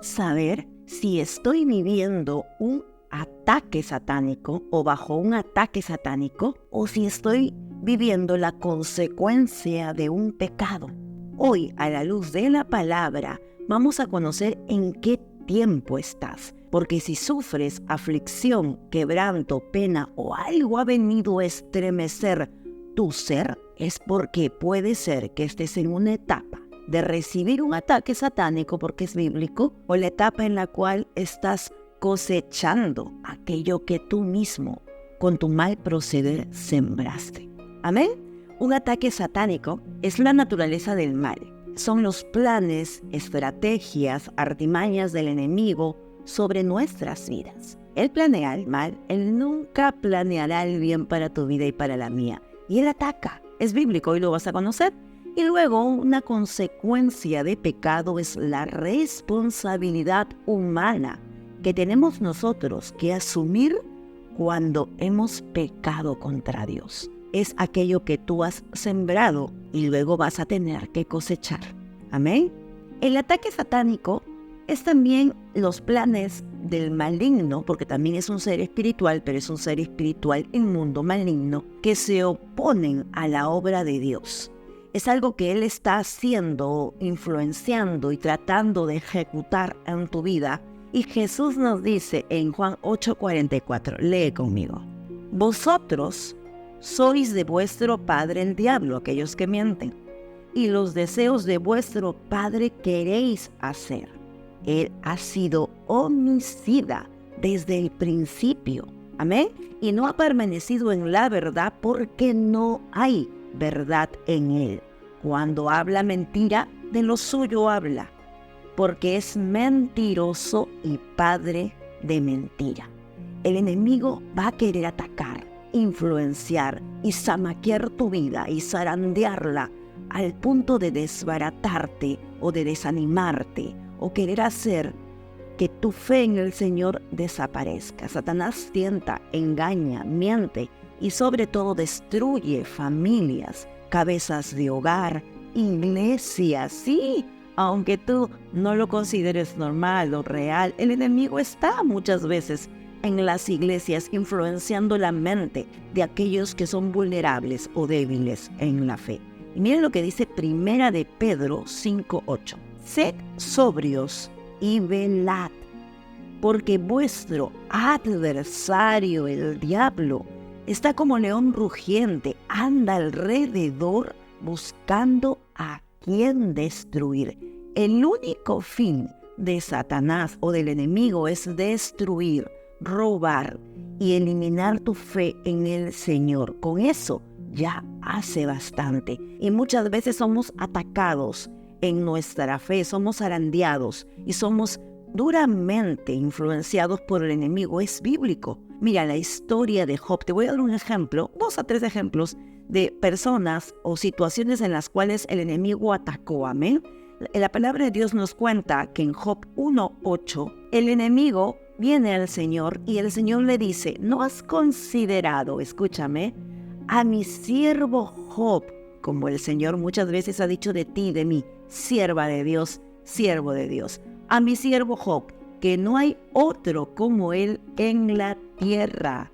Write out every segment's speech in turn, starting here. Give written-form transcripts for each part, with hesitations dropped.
saber si estoy viviendo un ataque satánico o bajo un ataque satánico o si estoy viviendo la consecuencia de un pecado. Hoy, a la luz de la palabra, vamos a conocer en qué tiempo estás. Porque si sufres aflicción, quebranto, pena o algo ha venido a estremecer tu ser, es porque puede ser que estés en una etapa de recibir un ataque satánico porque es bíblico, o la etapa en la cual estás cosechando aquello que tú mismo con tu mal proceder sembraste. Amén. Un ataque satánico es la naturaleza del mal. Son los planes, estrategias, artimañas del enemigo sobre nuestras vidas. Él planea el mal, él nunca planeará el bien para tu vida y para la mía. Y él ataca. Es bíblico y lo vas a conocer. Y luego una consecuencia de pecado es la responsabilidad humana que tenemos nosotros que asumir cuando hemos pecado contra Dios. Es aquello que tú has sembrado y luego vas a tener que cosechar. Amén. El ataque satánico es también los planes del maligno, porque también es un ser espiritual, pero es un ser espiritual en mundo maligno, que se oponen a la obra de Dios. Es algo que Él está haciendo, influenciando y tratando de ejecutar en tu vida. Y Jesús nos dice en Juan 8:44, lee conmigo: vosotros sois de vuestro padre el diablo, aquellos que mienten, y los deseos de vuestro padre queréis hacer. Él ha sido homicida desde el principio. Amén. Y no ha permanecido en la verdad porque no hay verdad en él. Cuando habla mentira, de lo suyo habla, porque es mentiroso y padre de mentira. El enemigo va a querer atacar, influenciar y zamaquear tu vida y zarandearla al punto de desbaratarte o de desanimarte o querer hacer que tu fe en el Señor desaparezca. Satanás tienta, engaña, miente y sobre todo destruye familias, cabezas de hogar, iglesias. Sí, aunque tú no lo consideres normal o real, el enemigo está muchas veces en las iglesias influenciando la mente de aquellos que son vulnerables o débiles en la fe. Y miren lo que dice Primera de Pedro 5:8. Sed sobrios y velad, porque vuestro adversario, el diablo, está como león rugiente, anda alrededor buscando a quien destruir. El único fin de Satanás o del enemigo es destruir, robar y eliminar tu fe en el Señor. Con eso ya hace bastante. Y muchas veces somos atacados en nuestra fe, somos zarandeados y somos duramente influenciados por el enemigo. Es bíblico. Mira la historia de Job. Te voy a dar un ejemplo, 2 a 3 ejemplos de personas o situaciones en las cuales el enemigo atacó. Amén. La palabra de Dios nos cuenta que en Job 1:8 el enemigo viene al Señor y el Señor le dice: ¿no has considerado, escúchame, a mi siervo Job? Como el Señor muchas veces ha dicho de ti y de mí, sierva de Dios, siervo de Dios. A mi siervo Job, que no hay otro como él en la tierra,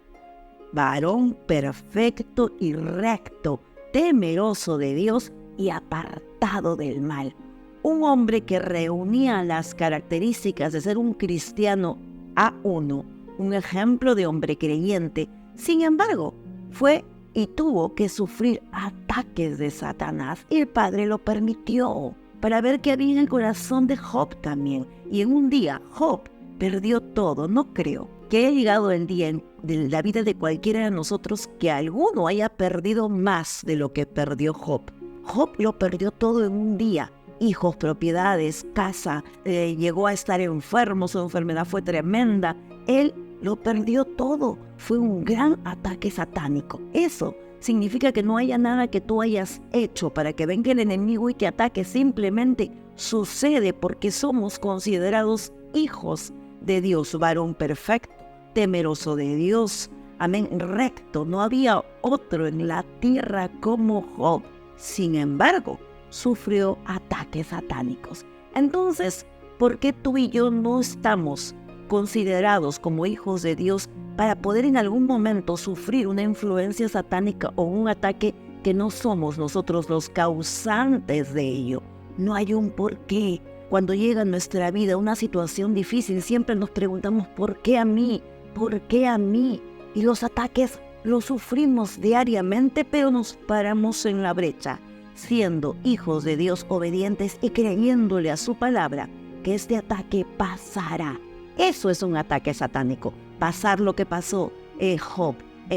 varón perfecto y recto, temeroso de Dios y apartado del mal. Un hombre que reunía las características de ser un cristiano A1, un ejemplo de hombre creyente. Sin embargo, fue y tuvo que sufrir ataques de Satanás y el Padre lo permitió para ver qué había en el corazón de Job también. Y en un día Job perdió todo. No creo que haya llegado el día de la vida de cualquiera de nosotros que alguno haya perdido más de lo que perdió Job. Job lo perdió todo en un día. Hijos, propiedades, casa, llegó a estar enfermo, su enfermedad fue tremenda. Él lo perdió todo. Fue un gran ataque satánico. Eso significa que no haya nada que tú hayas hecho para que venga el enemigo y te ataque. Simplemente sucede porque somos considerados hijos de Dios, varón perfecto, temeroso de Dios, amén, recto. No había otro en la tierra como Job. Sin embargo, sufrió ataques satánicos. Entonces, ¿Por qué tú y yo no estamos considerados como hijos de Dios para poder en algún momento sufrir una influencia satánica o un ataque que no somos nosotros los causantes de ello? No hay un por qué. Cuando llega a nuestra vida una situación difícil, siempre nos preguntamos ¿por qué a mí? ¿Por qué a mí? Y los ataques los sufrimos diariamente, pero nos paramos en la brecha, siendo hijos de Dios obedientes y creyéndole a su palabra que este ataque pasará. Eso es un ataque satánico, pasar lo que pasó Job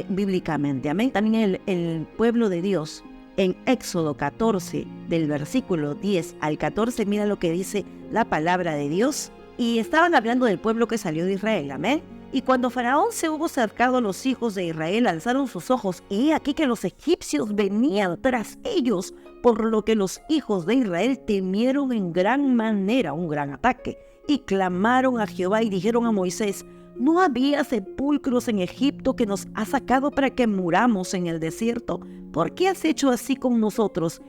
bíblicamente. Amén. También el pueblo de Dios en Éxodo 14, del versículo 10 al 14, mira lo que dice la palabra de Dios. Y estaban hablando del pueblo que salió de Israel. Amén. Y cuando Faraón se hubo acercado a los hijos de Israel, alzaron sus ojos, y he aquí que los egipcios venían tras ellos, por lo que los hijos de Israel temieron en gran manera, un gran ataque, y clamaron a Jehová y dijeron a Moisés: ¿no había sepulcros en Egipto que nos has sacado para que muramos en el desierto? ¿Por qué has hecho así con nosotros?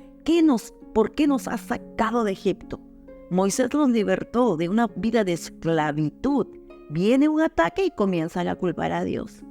¿Por qué nos has sacado de Egipto? Moisés los libertó de una vida de esclavitud. Viene un ataque y comienzan a culpar a Dios.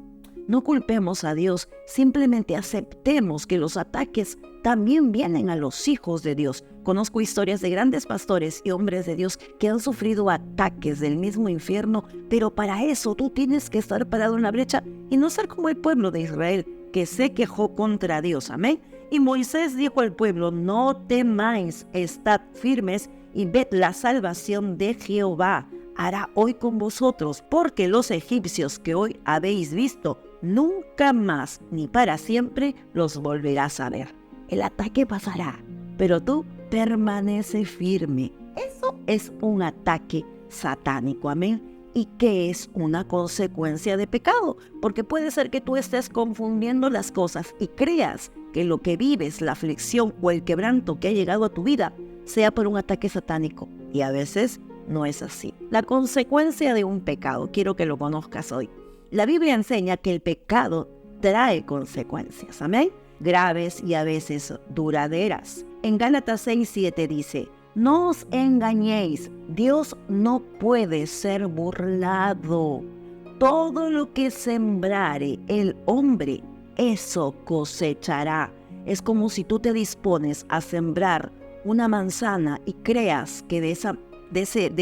No culpemos a Dios, simplemente aceptemos que los ataques también vienen a los hijos de Dios. Conozco historias de grandes pastores y hombres de Dios que han sufrido ataques del mismo infierno, pero para eso tú tienes que estar parado en la brecha y no ser como el pueblo de Israel, que se quejó contra Dios. Amén. Y Moisés dijo al pueblo: no temáis, estad firmes y ved la salvación de Jehová hará hoy con vosotros, porque los egipcios que hoy habéis visto, nunca más ni para siempre los volverás a ver. El ataque pasará, pero tú permanece firme. Eso es un ataque satánico, amén. ¿Y qué es una consecuencia de pecado? Porque puede ser que tú estés confundiendo las cosas y creas que lo que vives, la aflicción o el quebranto que ha llegado a tu vida, sea por un ataque satánico. Y a veces no es así. La consecuencia de un pecado, quiero que lo conozcas hoy. La Biblia enseña que el pecado trae consecuencias, amén, graves y a veces duraderas. En Gálatas 6:7 dice: no os engañéis, Dios no puede ser burlado. Todo lo que sembrare el hombre, eso cosechará. Es como si tú te dispones a sembrar una manzana y creas que de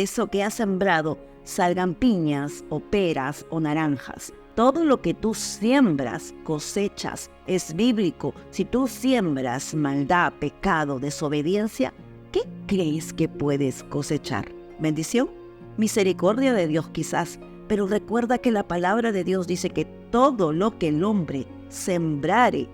eso que has sembrado salgan piñas o peras o naranjas. Todo lo que tú siembras, cosechas. Es bíblico. Si tú siembras maldad, pecado, desobediencia, ¿qué crees que puedes cosechar? ¿Bendición? Misericordia de Dios quizás, pero recuerda que la palabra de Dios dice que todo lo que el hombre sembrare,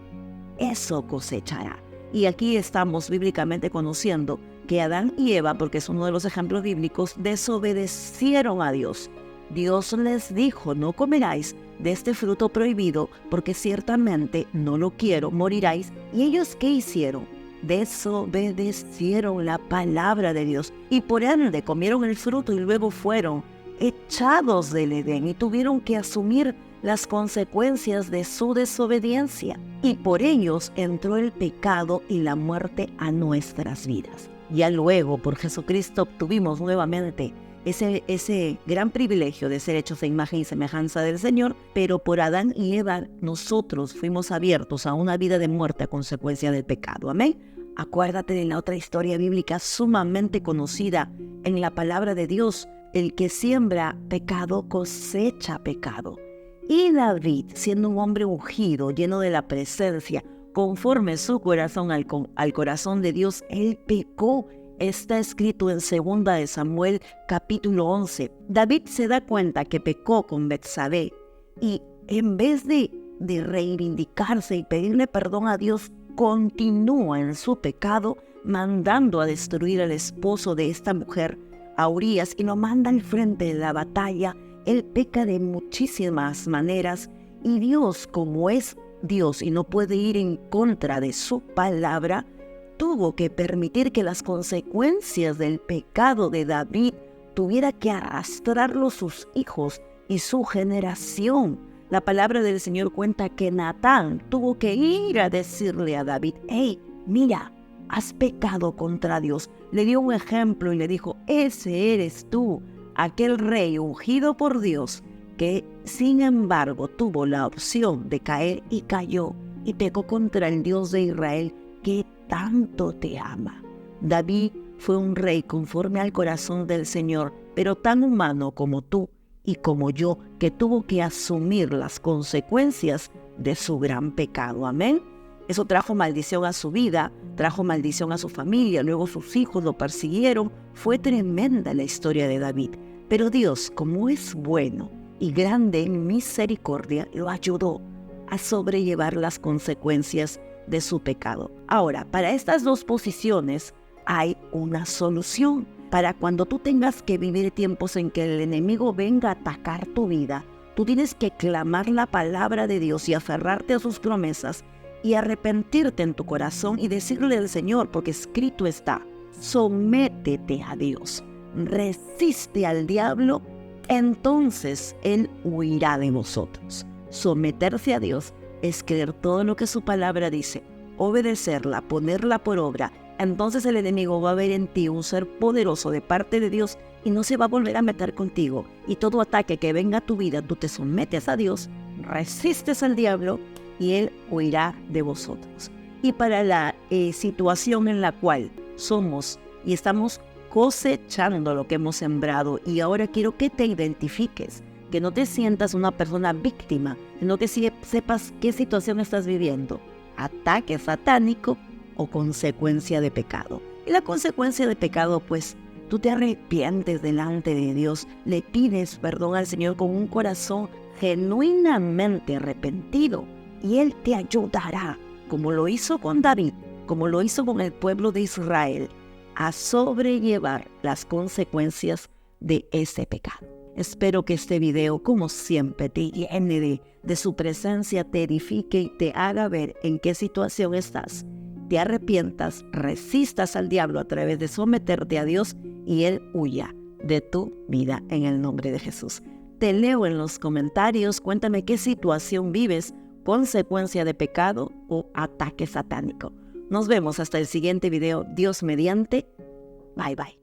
eso cosechará. Y aquí estamos bíblicamente conociendo que Adán y Eva, porque es uno de los ejemplos bíblicos, desobedecieron a Dios. Dios les dijo: no comeráis de este fruto prohibido, porque ciertamente no lo quiero, moriráis. ¿Y ellos qué hicieron? Desobedecieron la palabra de Dios y por ende comieron el fruto y luego fueron echados del Edén y tuvieron que asumir las consecuencias de su desobediencia. Y por ellos entró el pecado y la muerte a nuestras vidas. Ya luego, por Jesucristo, obtuvimos nuevamente ese gran privilegio de ser hechos a imagen y semejanza del Señor, pero por Adán y Eva nosotros fuimos abiertos a una vida de muerte a consecuencia del pecado. Amén. Acuérdate de la otra historia bíblica sumamente conocida en la palabra de Dios: el que siembra pecado cosecha pecado. Y David, siendo un hombre ungido, lleno de la presencia, conforme su corazón al corazón de Dios, él pecó. Está escrito en 2 de Samuel capítulo 11. David se da cuenta que pecó con Betsabé y en vez de reivindicarse y pedirle perdón a Dios, continúa en su pecado, mandando a destruir al esposo de esta mujer, a Urías, y lo manda al frente de la batalla. Él peca de muchísimas maneras y Dios, como es Dios y no puede ir en contra de su palabra, tuvo que permitir que las consecuencias del pecado de David tuviera que arrastrarlo sus hijos y su generación. La palabra del Señor cuenta que Natán tuvo que ir a decirle a David: hey, mira, has pecado contra Dios. Le dio un ejemplo y le dijo, ese eres tú, aquel rey ungido por Dios, que sin embargo tuvo la opción de caer y cayó y pecó contra el Dios de Israel que tanto te ama. David fue un rey conforme al corazón del Señor, pero tan humano como tú y como yo, que tuvo que asumir las consecuencias de su gran pecado. Amén. Eso trajo maldición a su vida, trajo maldición a su familia, luego sus hijos lo persiguieron. Fue tremenda la historia de David. Pero Dios, como es bueno y grande en misericordia, lo ayudó a sobrellevar las consecuencias de su pecado. Ahora, para estas dos posiciones hay una solución. Para cuando tú tengas que vivir tiempos en que el enemigo venga a atacar tu vida, tú tienes que clamar la palabra de Dios y aferrarte a sus promesas y arrepentirte en tu corazón y decirle al Señor, porque escrito está, sométete a Dios, resiste al diablo, entonces Él huirá de vosotros. Someterse a Dios es creer todo lo que su palabra dice, obedecerla, ponerla por obra. Entonces el enemigo va a ver en ti un ser poderoso de parte de Dios y no se va a volver a meter contigo. Y todo ataque que venga a tu vida, tú te sometes a Dios, resistes al diablo y Él huirá de vosotros. Y para la situación en la cual somos y estamos cosechando lo que hemos sembrado, y ahora quiero que te identifiques, que no te sientas una persona víctima, sino que sepas qué situación estás viviendo, ataque satánico o consecuencia de pecado. Y la consecuencia de pecado, pues, tú te arrepientes delante de Dios, le pides perdón al Señor con un corazón genuinamente arrepentido, y Él te ayudará, como lo hizo con David, como lo hizo con el pueblo de Israel, a sobrellevar las consecuencias de ese pecado. Espero que este video, como siempre, te llene de su presencia, te edifique y te haga ver en qué situación estás. Te arrepientas, resistas al diablo a través de someterte a Dios y Él huya de tu vida en el nombre de Jesús. Te leo en los comentarios, cuéntame qué situación vives, consecuencia de pecado o ataque satánico. Nos vemos hasta el siguiente video, Dios mediante. Bye bye.